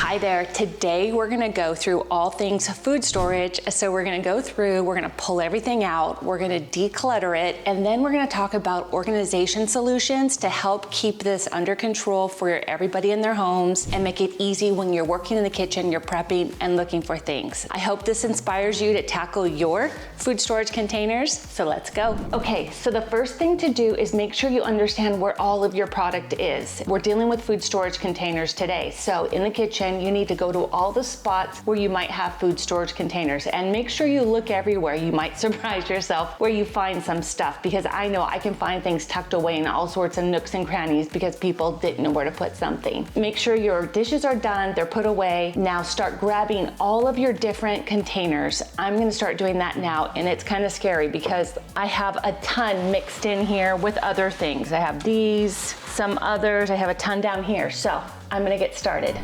Hi there, today we're gonna go through all things food storage. So we're gonna go through, we're gonna pull everything out, we're gonna declutter it, and then we're gonna talk about organization solutions to help keep this under control for everybody in their homes and make it easy when you're working in the kitchen, you're prepping and looking for things. I hope this inspires you to tackle your food storage containers, so let's go. Okay, so the first thing to do is make sure you understand where all of your product is. We're dealing with food storage containers today. So in the kitchen, you need to go to all the spots where you might have food storage containers and make sure you look everywhere. You might surprise yourself where you find some stuff, because I know I can find things tucked away in all sorts of nooks and crannies because people didn't know where to put something. Make sure your dishes are done, they're put away. Now start grabbing all of your different containers. I'm gonna start doing that now, and it's kind of scary because I have a ton mixed in here with other things. I have these, some others, I have a ton down here. So I'm gonna get started.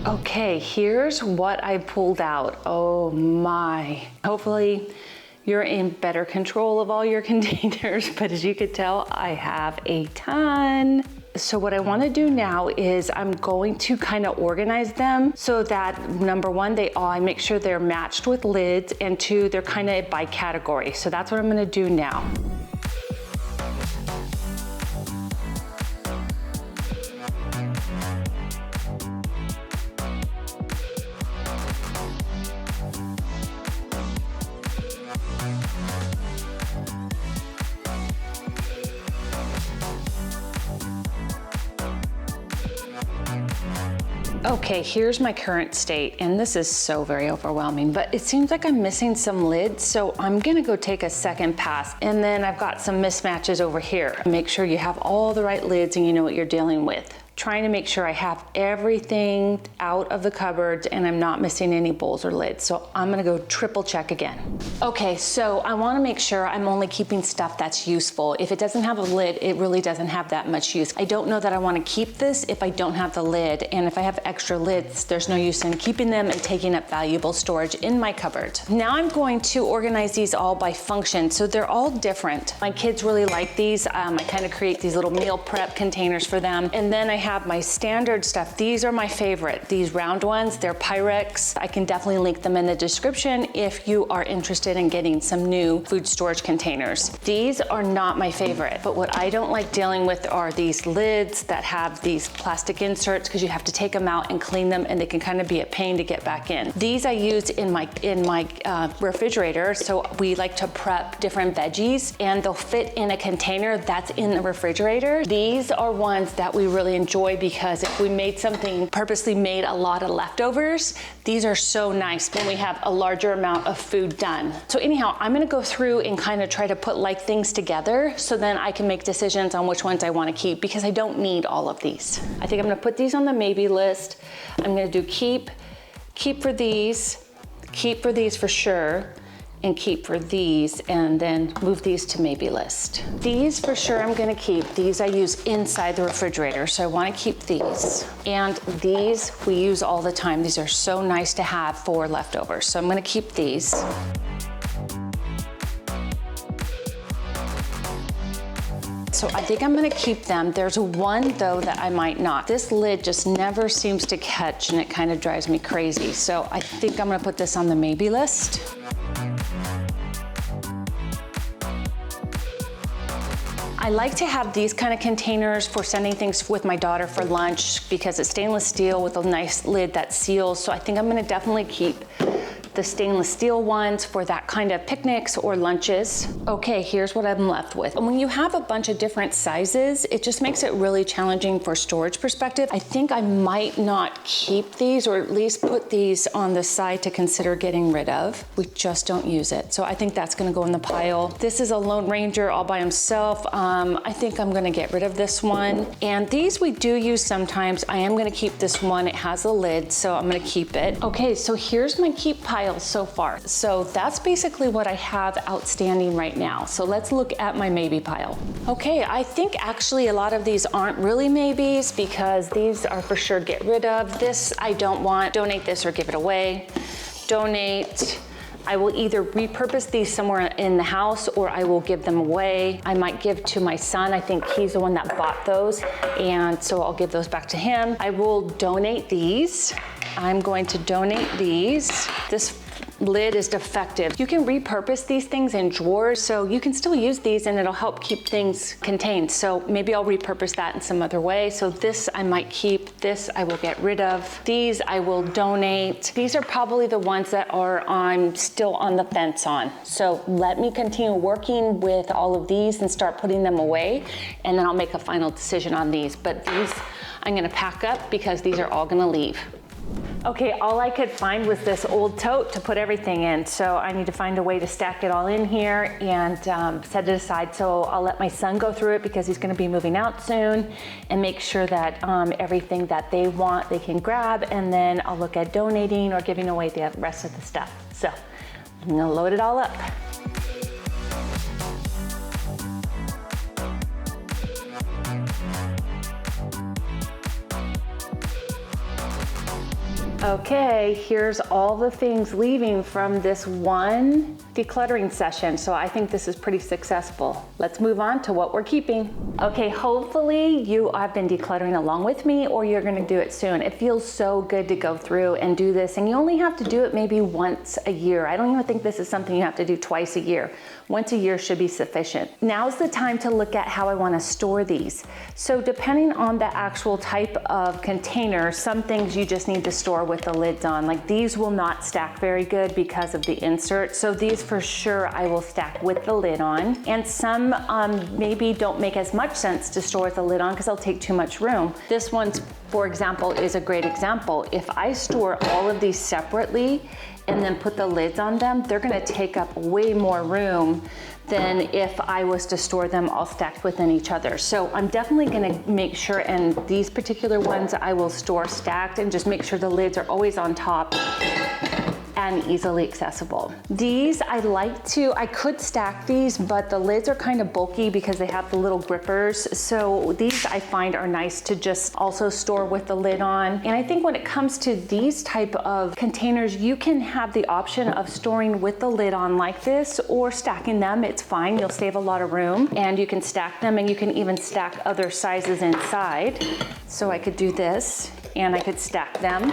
Okay, here's what I pulled out. Oh my. Hopefully you're in better control of all your containers, but as you could tell, I have a ton. So what I want to do now is I'm going to kind of organize them so that number one, I make sure they're matched with lids, and two, they're kind of by category. So that's what I'm going to do now. Okay, here's my current state, and this is so very overwhelming, but it seems like I'm missing some lids, so I'm gonna go take a second pass, and then I've got some mismatches over here. Make sure you have all the right lids and you know what you're dealing with. Trying to make sure I have everything out of the cupboards and I'm not missing any bowls or lids. So I'm gonna go triple check again. Okay, so I wanna make sure I'm only keeping stuff that's useful. If it doesn't have a lid, it really doesn't have that much use. I don't know that I wanna keep this if I don't have the lid. And if I have extra lids, there's no use in keeping them and taking up valuable storage in my cupboard. Now I'm going to organize these all by function. So they're all different. My kids really like these. I kind of create these little meal prep containers for them. And then I have my standard stuff. These are my favorite. These round ones, they're Pyrex. I can definitely link them in the description if you are interested in getting some new food storage containers. These are not my favorite, but what I don't like dealing with are these lids that have these plastic inserts, because you have to take them out and clean them, and they can kind of be a pain to get back in. These I use in my refrigerator, so we like to prep different veggies, and they'll fit in a container that's in the refrigerator. These are ones that we really enjoy because if we made something, purposely made a lot of leftovers, these are so nice when we have a larger amount of food done. So anyhow, I'm gonna go through and kind of try to put like things together so then I can make decisions on which ones I wanna keep, because I don't need all of these. I think I'm gonna put these on the maybe list. I'm gonna do keep for these for sure, and keep for these, and then move these to maybe list. These for sure I'm gonna keep. These I use inside the refrigerator, so I wanna keep these. And these we use all the time. These are so nice to have for leftovers, so I'm gonna keep these. So I think I'm gonna keep them. There's one though that I might not. This lid just never seems to catch, and it kind of drives me crazy. So I think I'm gonna put this on the maybe list. I like to have these kind of containers for sending things with my daughter for lunch because it's stainless steel with a nice lid that seals. So I think I'm gonna definitely keep the stainless steel ones for that kind of picnics or lunches. Okay, here's what I'm left with. And when you have a bunch of different sizes, it just makes it really challenging for storage perspective. I think I might not keep these, or at least put these on the side to consider getting rid of. We just don't use it. So I think that's gonna go in the pile. This is a Lone Ranger all by himself. I think I'm gonna get rid of this one. And these we do use sometimes. I am gonna keep this one. It has a lid, so I'm gonna keep it. Okay, so here's my keep pile so far. So that's basically what I have outstanding right now. So let's look at my maybe pile. Okay, I think actually a lot of these aren't really maybes, because these are for sure get rid of. This I don't want. Donate this or give it away. Donate. I will either repurpose these somewhere in the house or I will give them away. I might give to my son. I think he's the one that bought those, and so I'll give those back to him. I will donate these. I'm going to donate these. This lid is defective. You can repurpose these things in drawers, so you can still use these and it'll help keep things contained. So maybe I'll repurpose that in some other way. So this I might keep, this I will get rid of. These I will donate. These are probably the ones that I'm still on the fence on. So let me continue working with all of these and start putting them away, and then I'll make a final decision on these. But these I'm gonna pack up because these are all gonna leave. Okay, all I could find was this old tote to put everything in. So I need to find a way to stack it all in here and set it aside. So I'll let my son go through it because he's gonna be moving out soon, and make sure that everything that they want, they can grab, and then I'll look at donating or giving away the rest of the stuff. So I'm gonna load it all up. Okay, here's all the things leaving from this one decluttering session. So I think this is pretty successful. Let's move on to what we're keeping. Okay, hopefully you have been decluttering along with me, or you're gonna do it soon. It feels so good to go through and do this, and you only have to do it maybe once a year. I don't even think this is something you have to do twice a year. Once a year should be sufficient. Now's the time to look at how I wanna store these. So depending on the actual type of container, some things you just need to store with the lids on. Like these will not stack very good because of the insert. So these for sure I will stack with the lid on. And some maybe don't make as much sense to store with the lid on because they'll take too much room. This one, for example, is a great example. If I store all of these separately and then put the lids on them, they're gonna take up way more room than if I was to store them all stacked within each other. So I'm definitely gonna make sure, and these particular ones I will store stacked, and just make sure the lids are always on top and easily accessible. These I could stack these, but the lids are kind of bulky because they have the little grippers. So these I find are nice to just also store with the lid on. And I think when it comes to these type of containers, you can have the option of storing with the lid on like this, or stacking them. It's fine, you'll save a lot of room, and you can stack them, and you can even stack other sizes inside. So I could do this, and I could stack them.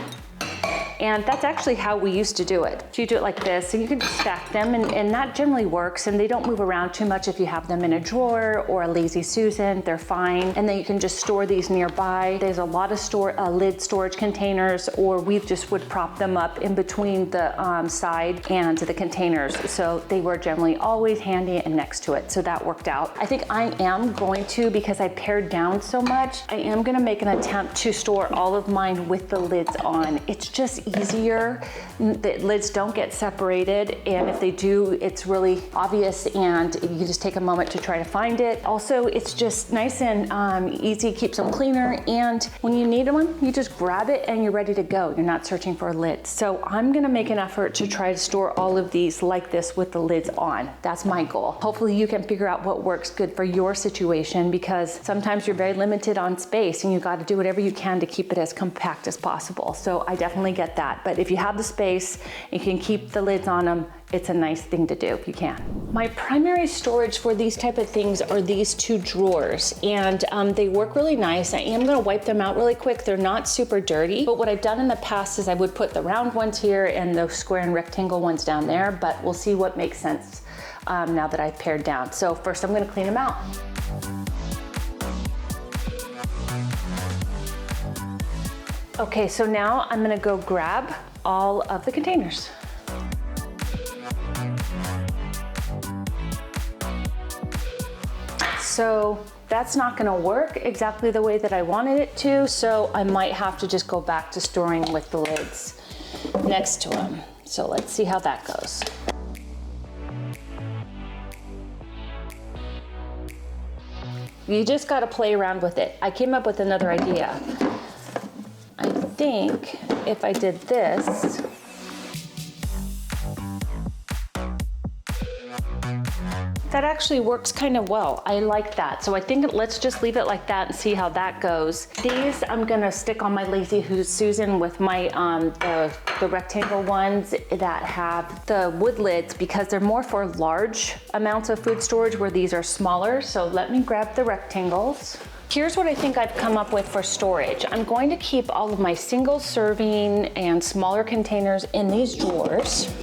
And that's actually how we used to do it. So you do it like this, and you can stack them, and that generally works, and they don't move around too much if you have them in a drawer or a Lazy Susan, they're fine. And then you can just store these nearby. There's a lot of lid storage containers, or we just would prop them up in between the side and the containers. So they were generally always handy and next to it, so that worked out. I think I am going to, because I pared down so much, I am gonna make an attempt to store all of mine with the lids on. It's just easier. The lids don't get separated, and if they do, it's really obvious, and you just take a moment to try to find it. Also, it's just nice and easy, keeps them cleaner, and when you need one, you just grab it and you're ready to go. You're not searching for a lid. So I'm gonna make an effort to try to store all of these like this with the lids on. That's my goal. Hopefully you can figure out what works good for your situation, because sometimes you're very limited on space and you got to do whatever you can to keep it as compact as possible. So I definitely get that. But if you have the space, you can keep the lids on them, it's a nice thing to do if you can. My primary storage for these type of things are these two drawers, and they work really nice. I am gonna wipe them out really quick. They're not super dirty, but what I've done in the past is I would put the round ones here and the square and rectangle ones down there, but we'll see what makes sense now that I've pared down. So first I'm gonna clean them out. Okay, so now I'm gonna go grab all of the containers. So that's not gonna work exactly the way that I wanted it to, so I might have to just go back to storing with the lids next to them. So let's see how that goes. You just gotta play around with it. I came up with another idea. I think if I did this, That actually works kind of well. I like that. So I think let's just leave it like that and see how that goes. These I'm gonna stick on my Lazy Susan with my the rectangle ones that have the wood lids, because they're more for large amounts of food storage where these are smaller. So let me grab the rectangles. Here's what I think I've come up with for storage. I'm going to keep all of my single serving and smaller containers in these drawers.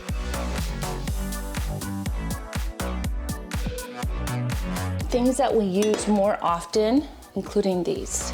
Things that we use more often, including these.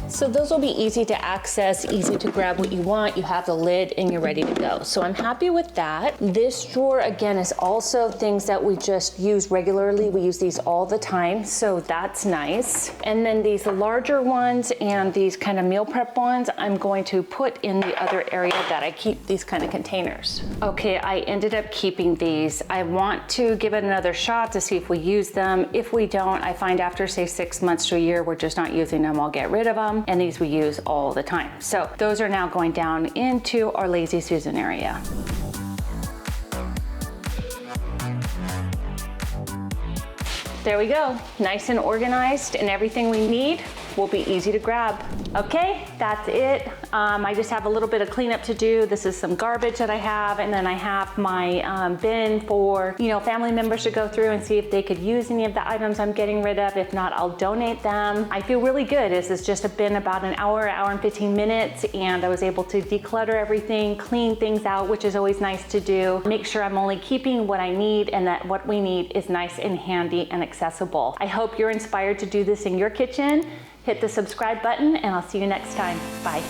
So those will be easy to access, easy to grab what you want. You have the lid and you're ready to go. So I'm happy with that. This drawer, again, is also things that we just use regularly. We use these all the time, so that's nice. And then these larger ones and these kind of meal prep ones, I'm going to put in the other area that I keep these kind of containers. Okay, I ended up keeping these. I want to give it another shot to see if we use them. If we don't, I find after say 6 months to a year, we're just not using them, I'll get rid of them. And these we use all the time. So those are now going down into our Lazy Susan area. There we go, nice and organized, and everything we need will be easy to grab. Okay, that's it. I just have a little bit of cleanup to do. This is some garbage that I have, and then I have my bin for, you know, family members to go through and see if they could use any of the items I'm getting rid of. If not, I'll donate them. I feel really good. This has just been about an hour and 15 minutes, and I was able to declutter everything, clean things out, which is always nice to do. Make sure I'm only keeping what I need and that what we need is nice and handy and accessible. I hope you're inspired to do this in your kitchen. Hit the subscribe button and I'll see you next time. Bye.